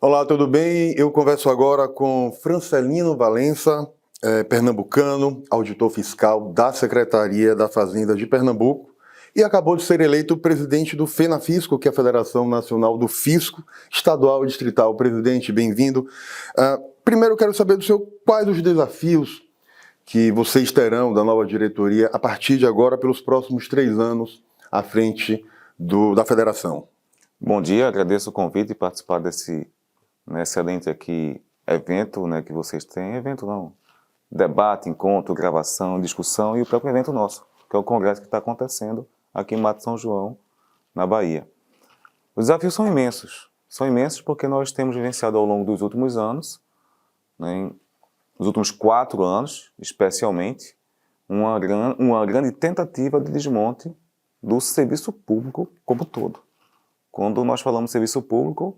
Olá, tudo bem? Eu converso agora com Francelino Valença, pernambucano, auditor fiscal da Secretaria da Fazenda de Pernambuco e acabou de ser eleito presidente do FENAFISCO, que é a Federação Nacional do Fisco Estadual e Distrital. Presidente, bem-vindo. Primeiro, eu quero saber do senhor quais os desafios que vocês terão da nova diretoria a partir de agora, pelos próximos 3 anos, à frente da Federação. Bom dia, agradeço o convite de participar desse excelente aqui evento que vocês têm. Evento não, debate, encontro, gravação, discussão e o próprio evento nosso, que é o congresso que está acontecendo aqui em Mato São João, na Bahia. Os desafios são imensos porque nós temos vivenciado ao longo dos últimos anos, nos últimos 4 anos especialmente, uma grande tentativa de desmonte do serviço público como um todo. Quando nós falamos de serviço público,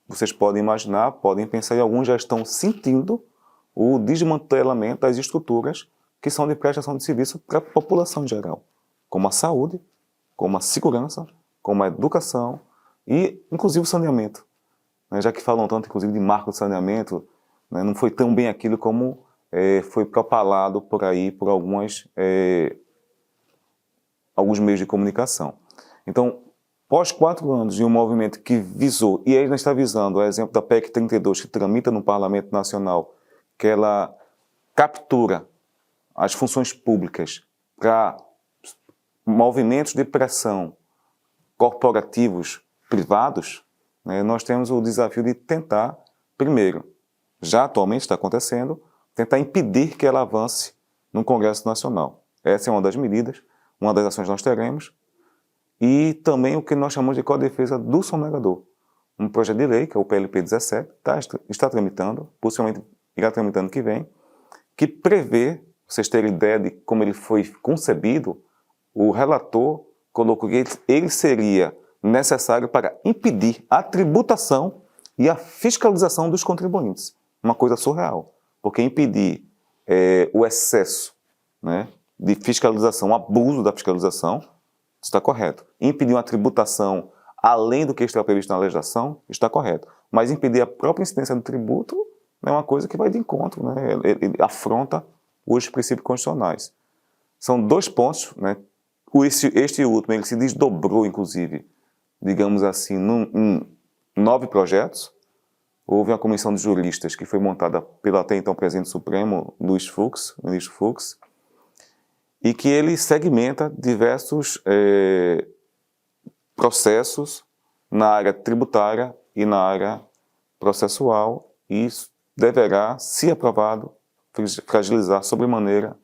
vocês podem imaginar, podem pensar, e alguns já estão sentindo o desmantelamento das estruturas que são de prestação de serviço para a população em geral, como a saúde, como a segurança, como a educação e, inclusive, o saneamento. Já que falam tanto, inclusive, de marco de saneamento, não foi tão bem aquilo como foi propalado por aí por alguns meios de comunicação. Então, após 4 anos de um movimento que visou, e ainda está visando, o exemplo da PEC 32, que tramita no Parlamento Nacional, que ela captura as funções públicas para movimentos de pressão corporativos privados, nós temos o desafio de tentar, primeiro, já atualmente está acontecendo, tentar impedir que ela avance no Congresso Nacional. Essa é uma das medidas, uma das ações que nós teremos. E também o que nós chamamos de Codefesa do Sonegador. Um projeto de lei, que é o PLP 17, está tramitando, possivelmente irá tramitando ano que vem, que prevê, vocês terem ideia de como ele foi concebido, o relator colocou que ele seria necessário para impedir a tributação e a fiscalização dos contribuintes. Uma coisa surreal, porque impedir o excesso de fiscalização, o abuso da fiscalização, está correto. Impedir uma tributação além do que está previsto na legislação, está correto. Mas impedir a própria incidência do tributo é uma coisa que vai de encontro, ele afronta os princípios constitucionais. São 2 pontos, este último, ele se desdobrou, inclusive, digamos assim, em 9 projetos. Houve uma comissão de juristas que foi montada pelo até então presidente supremo, ministro Fux, e que ele segmenta diversos processos na área tributária e na área processual, e isso deverá, se aprovado, fragilizar sobremaneira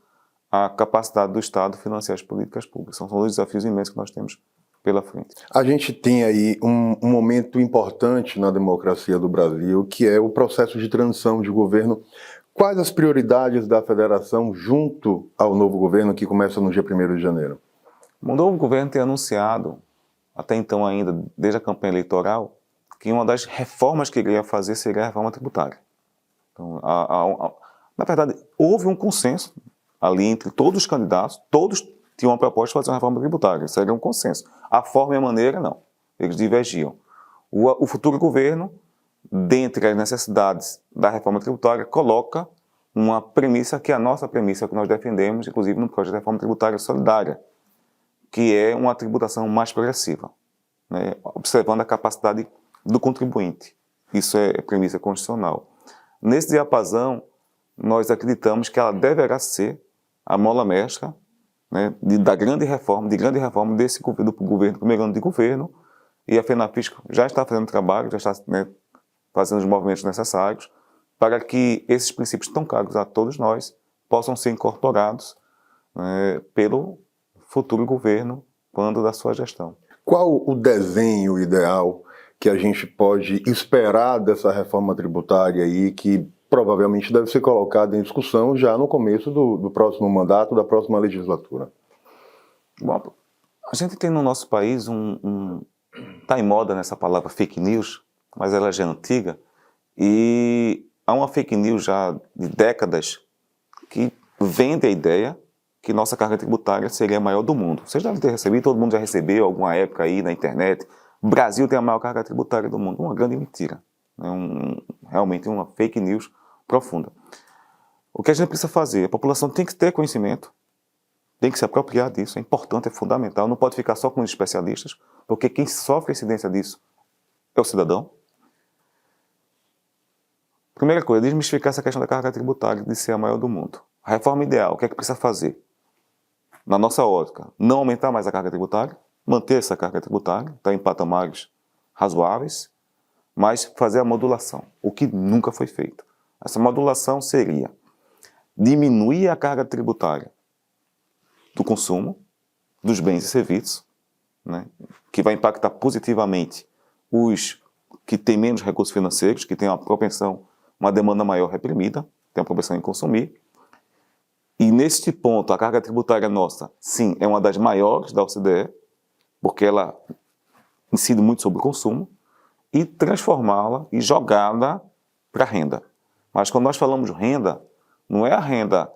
a capacidade do Estado de financiar as políticas públicas. São 2 desafios imensos que nós temos pela frente. A gente tem aí um momento importante na democracia do Brasil, que é o processo de transição de governo. Quais as prioridades da federação junto ao novo governo que começa no dia 1º de janeiro? O novo governo tem anunciado, até então ainda, desde a campanha eleitoral, que uma das reformas que ele ia fazer seria a reforma tributária. Então, na verdade, houve um consenso ali entre todos os candidatos, todos tinham uma proposta de fazer uma reforma tributária, isso era um consenso. A forma e a maneira, não. Eles divergiam. O futuro governo, dentre as necessidades da reforma tributária, coloca uma premissa que é a nossa premissa, que nós defendemos, inclusive no projeto de reforma tributária solidária, que é uma tributação mais progressiva, observando a capacidade do contribuinte. Isso é premissa constitucional. Nesse diapasão, nós acreditamos que ela deverá ser a mola mestra da grande reforma desse do governo, primeiro ano de governo, e a FENAFISCO já está fazendo trabalho, já está fazendo os movimentos necessários para que esses princípios tão caros a todos nós possam ser incorporados pelo futuro governo quando da sua gestão. Qual o desenho ideal que a gente pode esperar dessa reforma tributária aí, que provavelmente deve ser colocada em discussão já no começo do próximo mandato, da próxima legislatura? Bom, a gente tem no nosso país está em moda nessa palavra fake news, mas ela já é antiga, e há uma fake news já de décadas que vende a ideia que nossa carga tributária seria a maior do mundo. Vocês devem ter recebido, todo mundo já recebeu alguma época aí na internet. O Brasil tem a maior carga tributária do mundo. Uma grande mentira. Realmente uma fake news profunda. O que a gente precisa fazer? A população tem que ter conhecimento, tem que se apropriar disso, é importante, é fundamental, não pode ficar só com os especialistas, porque quem sofre a incidência disso é o cidadão. Primeira coisa, desmistificar essa questão da carga tributária de ser a maior do mundo. A reforma ideal, o que é que precisa fazer? Na nossa ótica, não aumentar mais a carga tributária, manter essa carga tributária, está em patamares razoáveis, mas fazer a modulação, o que nunca foi feito. Essa modulação seria diminuir a carga tributária do consumo, dos bens e serviços, né, que vai impactar positivamente os que têm menos recursos financeiros, que têm uma demanda maior reprimida, têm uma propensão em consumir. E neste ponto, a carga tributária nossa, sim, é uma das maiores da OCDE, porque ela incide muito sobre o consumo, e transformá-la e jogá-la para a renda. Mas quando nós falamos renda, não é a renda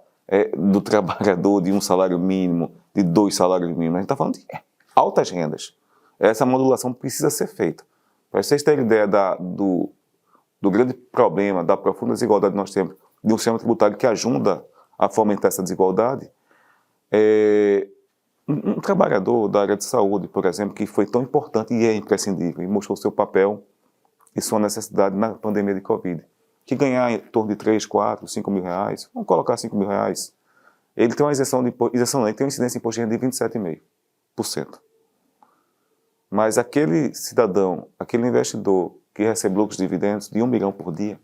do trabalhador de um salário mínimo, de 2 salários mínimos, a gente está falando de altas rendas. Essa modulação precisa ser feita. Para vocês terem ideia do grande problema, da profunda desigualdade que nós temos, de um sistema tributário que ajuda a fomentar essa desigualdade, um trabalhador da área de saúde, por exemplo, que foi tão importante e é imprescindível, e mostrou seu papel e sua necessidade na pandemia de Covid, que ganhar em torno de 3, 4, 5 mil reais, vamos colocar 5 mil reais, ele tem uma isenção de isenção, ele tem uma incidência de imposto de renda de 27,5%. Mas aquele cidadão, aquele investidor que recebe lucros de dividendos de 1 milhão por dia,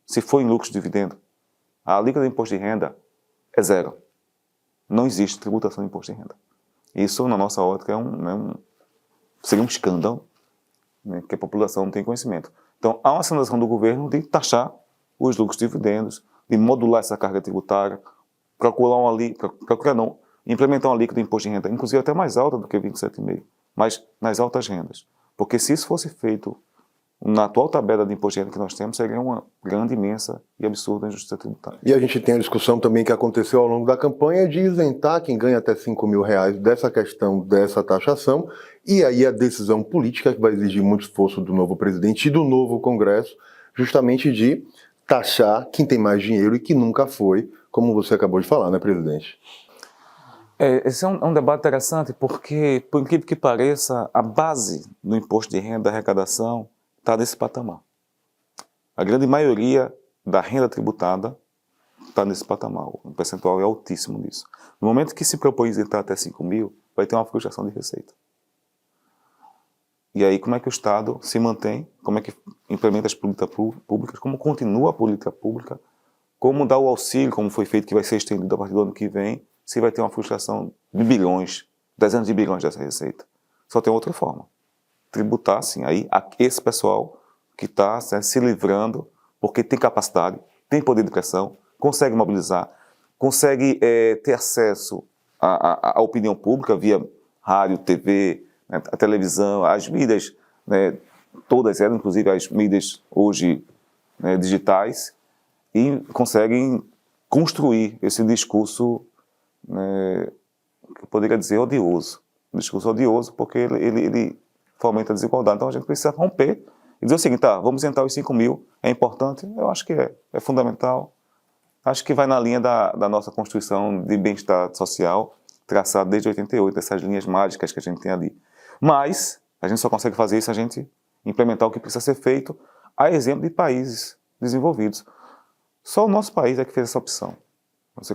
se for em lucros de dividendo, a alíquota de imposto de renda é 0. Não existe tributação de imposto de renda. Isso, na nossa ótica, seria um escândalo, né, que a população não tem conhecimento. Então, há uma sinalização do governo de taxar os lucros de dividendos, de modular essa carga tributária, implementar uma alíquota de imposto de renda, inclusive até mais alta do que 27,5%, mas nas altas rendas. Porque se isso fosse feito na atual tabela de imposto de renda que nós temos, seria uma grande, imensa e absurda injustiça tributária. E a gente tem a discussão também que aconteceu ao longo da campanha de isentar quem ganha até 5 mil reais dessa questão, dessa taxação, e aí a decisão política que vai exigir muito esforço do novo presidente e do novo Congresso, justamente de taxar quem tem mais dinheiro e que nunca foi, como você acabou de falar, né, presidente? Esse é um debate interessante porque, por incrível que pareça, a base do imposto de renda, da arrecadação, está nesse patamar. A grande maioria da renda tributada está nesse patamar. O percentual é altíssimo nisso. No momento que se propõe isentar até 5 mil, vai ter uma frustração de receita. E aí, como é que o Estado se mantém? Como é que implementa as políticas públicas? Como continua a política pública? Como dá o auxílio, como foi feito, que vai ser estendido a partir do ano que vem, se vai ter uma frustração de bilhões, dezenas de bilhões dessa receita? Só tem outra forma. Tributar, sim, aí esse pessoal que está se livrando, porque tem capacidade, tem poder de pressão, consegue mobilizar, consegue ter acesso à opinião pública via rádio, TV, né, a televisão, as mídias, né, todas elas, inclusive as mídias hoje, né, digitais, e conseguem construir esse discurso, né, que eu poderia dizer odioso. Um discurso odioso porque ele fomenta a desigualdade. Então a gente precisa romper e dizer o seguinte, tá, vamos isentar os 5 mil, é importante? Eu acho que é fundamental. Acho que vai na linha da nossa Constituição de bem-estar social, traçada desde 88, essas linhas mágicas que a gente tem ali. Mas a gente só consegue fazer isso se a gente implementar o que precisa ser feito, a exemplo de países desenvolvidos. Só o nosso país é que fez essa opção. Você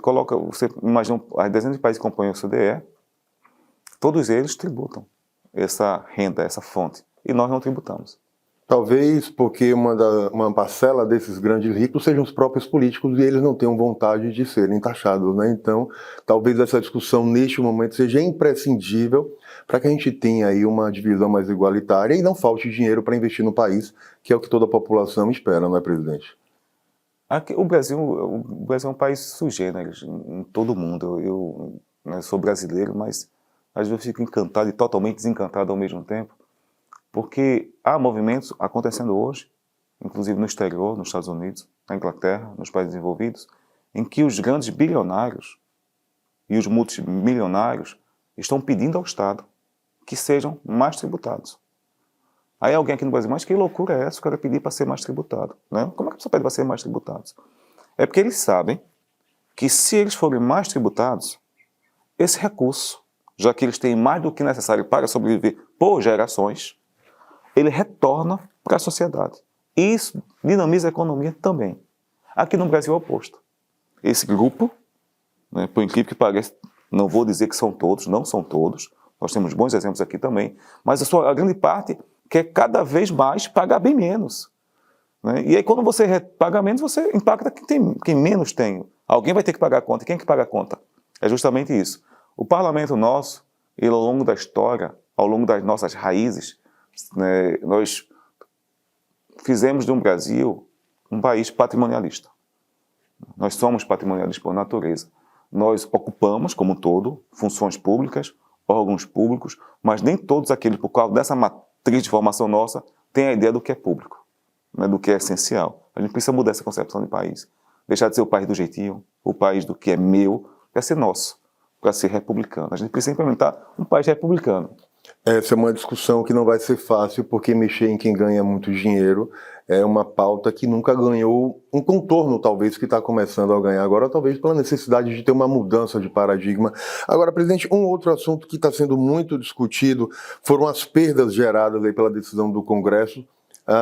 imagina as dezenas de países que compõem o OCDE, todos eles tributam essa renda, essa fonte, e nós não tributamos. Talvez porque uma parcela desses grandes ricos sejam os próprios políticos e eles não tenham vontade de serem taxados, né? Então, talvez essa discussão neste momento seja imprescindível para que a gente tenha aí uma divisão mais igualitária e não falte dinheiro para investir no país, que é o que toda a população espera, não é, presidente? Aqui, o Brasil é um país sui generis em todo o mundo. Eu né, sou brasileiro, mas às vezes eu fico encantado e totalmente desencantado ao mesmo tempo, porque há movimentos acontecendo hoje, inclusive no exterior, nos Estados Unidos, na Inglaterra, nos países desenvolvidos, em que os grandes bilionários e os multimilionários estão pedindo ao Estado que sejam mais tributados. Aí alguém aqui no Brasil, mas que loucura é essa? O cara pedir para ser mais tributado, né? Como é que a pessoa pede para ser mais tributados? É porque eles sabem que se eles forem mais tributados, esse recurso, já que eles têm mais do que necessário para sobreviver por gerações, ele retorna para a sociedade. E isso dinamiza a economia também. Aqui no Brasil é o oposto. Esse grupo, né, por incrível que pareça, não vou dizer que são todos, não são todos, nós temos bons exemplos aqui também, mas a grande parte quer cada vez mais pagar bem menos. Né? E aí quando você paga menos, você impacta quem menos tem. Alguém vai ter que pagar a conta. E quem é que paga a conta? É justamente isso. O parlamento nosso, ele, ao longo da história, ao longo das nossas raízes, né, nós fizemos de um Brasil um país patrimonialista. Nós somos patrimonialistas por natureza. Nós ocupamos, como um todo, funções públicas, órgãos públicos, mas nem todos aqueles, por causa dessa matriz de formação nossa, têm a ideia do que é público, né, do que é essencial. A gente precisa mudar essa concepção de país. Deixar de ser o país do jeitinho, o país do que é meu, para ser nosso, para ser republicano. A gente precisa implementar um país republicano. Essa é uma discussão que não vai ser fácil, porque mexer em quem ganha muito dinheiro é uma pauta que nunca ganhou um contorno, talvez, que está começando a ganhar agora, talvez pela necessidade de ter uma mudança de paradigma. Agora, presidente, um outro assunto que está sendo muito discutido foram as perdas geradas aí pela decisão do Congresso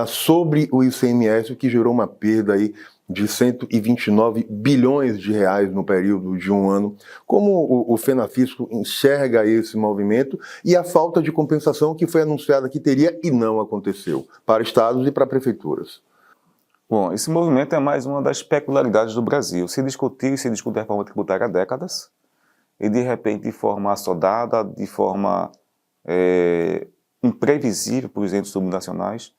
sobre o ICMS, o que gerou uma perda aí de 129 bilhões de reais no período de um ano. Como o FENAFISCO enxerga esse movimento e a falta de compensação que foi anunciada que teria e não aconteceu para estados e para prefeituras? Bom, esse movimento é mais uma das peculiaridades do Brasil. Se discutiu e se discute a reforma tributária há décadas e, de repente, de forma assodada, de forma imprevisível por os entes subnacionais,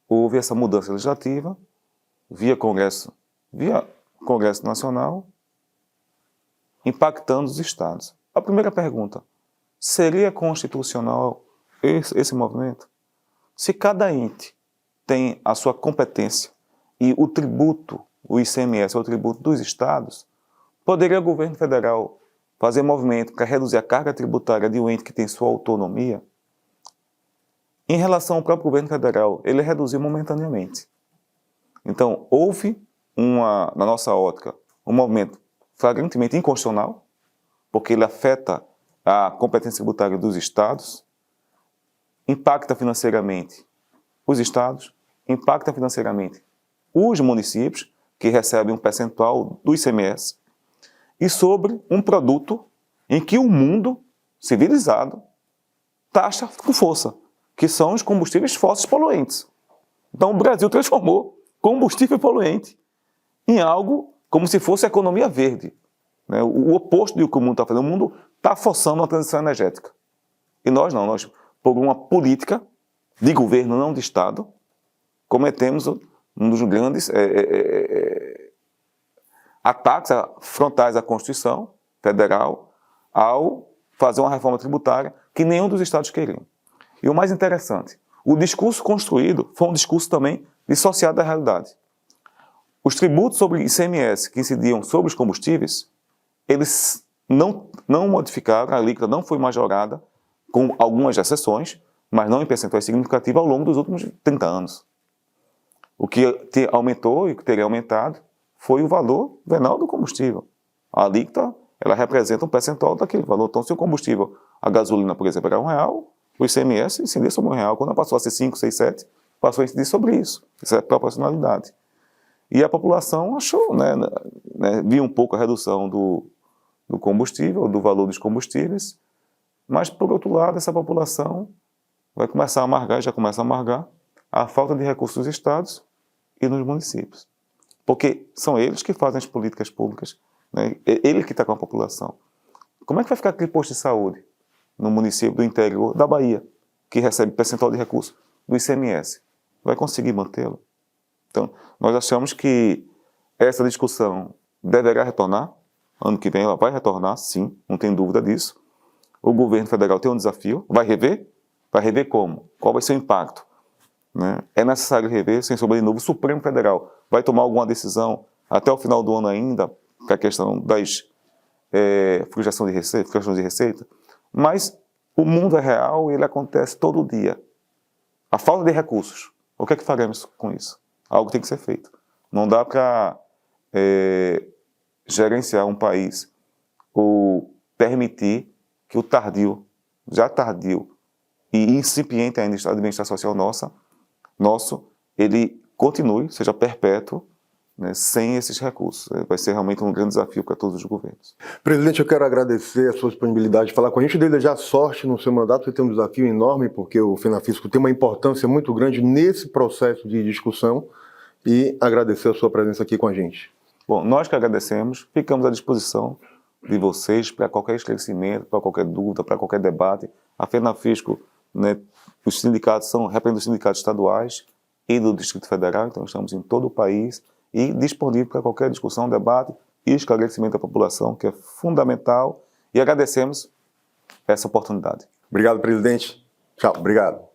houve essa mudança legislativa via Congresso Nacional, impactando os estados. A primeira pergunta, seria constitucional esse movimento? Se cada ente tem a sua competência e o tributo, o ICMS é o tributo dos estados, poderia o governo federal fazer movimento para reduzir a carga tributária de um ente que tem sua autonomia? Em relação ao próprio governo federal, ele reduziu momentaneamente. Então, houve, na nossa ótica, um movimento flagrantemente inconstitucional, porque ele afeta a competência tributária dos estados, impacta financeiramente os estados, impacta financeiramente os municípios, que recebem um percentual do ICMS, e sobre um produto em que o mundo civilizado taxa com força, que são os combustíveis fósseis poluentes. Então, o Brasil transformou combustível poluente em algo como se fosse a economia verde. Né? O oposto do que o mundo está fazendo. O mundo está forçando a transição energética. E nós não. Nós, por uma política de governo, não de Estado, cometemos um dos grandes ataques frontais à Constituição Federal ao fazer uma reforma tributária que nenhum dos Estados queriam. E o mais interessante, o discurso construído foi um discurso também dissociado da realidade. Os tributos sobre ICMS que incidiam sobre os combustíveis, eles não modificaram, a alíquota não foi majorada, com algumas exceções, mas não em percentuais significativos ao longo dos últimos 30 anos. O que aumentou e o que teria aumentado foi o valor venal do combustível. A alíquota, ela representa um percentual daquele valor. Então, se o combustível, a gasolina, por exemplo, era R$1, o ICMS incidia sobre R$1. Quando passou a ser 5, 6, 7, passou a incidir sobre isso. Isso é proporcionalidade. E a população achou, viu um pouco a redução do combustível, do valor dos combustíveis, mas, por outro lado, essa população vai começar a amargar, e já começa a amargar, a falta de recursos dos estados e nos municípios. Porque são eles que fazem as políticas públicas, né? Ele que está com a população. Como é que vai ficar aquele posto de saúde no município do interior da Bahia, que recebe percentual de recursos do ICMS? Vai conseguir mantê-lo? Então, nós achamos que essa discussão deverá retornar. Ano que vem ela vai retornar, sim, não tem dúvida disso. O governo federal tem um desafio, vai rever? Vai rever como? Qual vai ser o impacto? Né? É necessário rever, sem sombra de dúvida. O Supremo Federal vai tomar alguma decisão até o final do ano ainda, com a questão das frustração de receita, mas o mundo é real e ele acontece todo dia. a falta de recursos. O que é que faremos com isso? Algo tem que ser feito. Não dá para gerenciar um país ou permitir que o tardio, já tardio e incipiente ainda estado de bem-estar social nosso, ele continue, seja perpétuo, né, sem esses recursos. Vai ser realmente um grande desafio para todos os governos. Presidente, eu quero agradecer a sua disponibilidade de falar com a gente, desejar sorte no seu mandato. Você tem um desafio enorme, porque o FENAFISCO tem uma importância muito grande nesse processo de discussão, e agradecer a sua presença aqui com a gente. Bom, nós que agradecemos, ficamos à disposição de vocês para qualquer esclarecimento, para qualquer dúvida, para qualquer debate. A FENAFISCO, né, os sindicatos representam os sindicatos estaduais e do Distrito Federal, então estamos em todo o país e disponível para qualquer discussão, debate e esclarecimento da população, que é fundamental, e agradecemos essa oportunidade. Obrigado, presidente. Tchau, obrigado.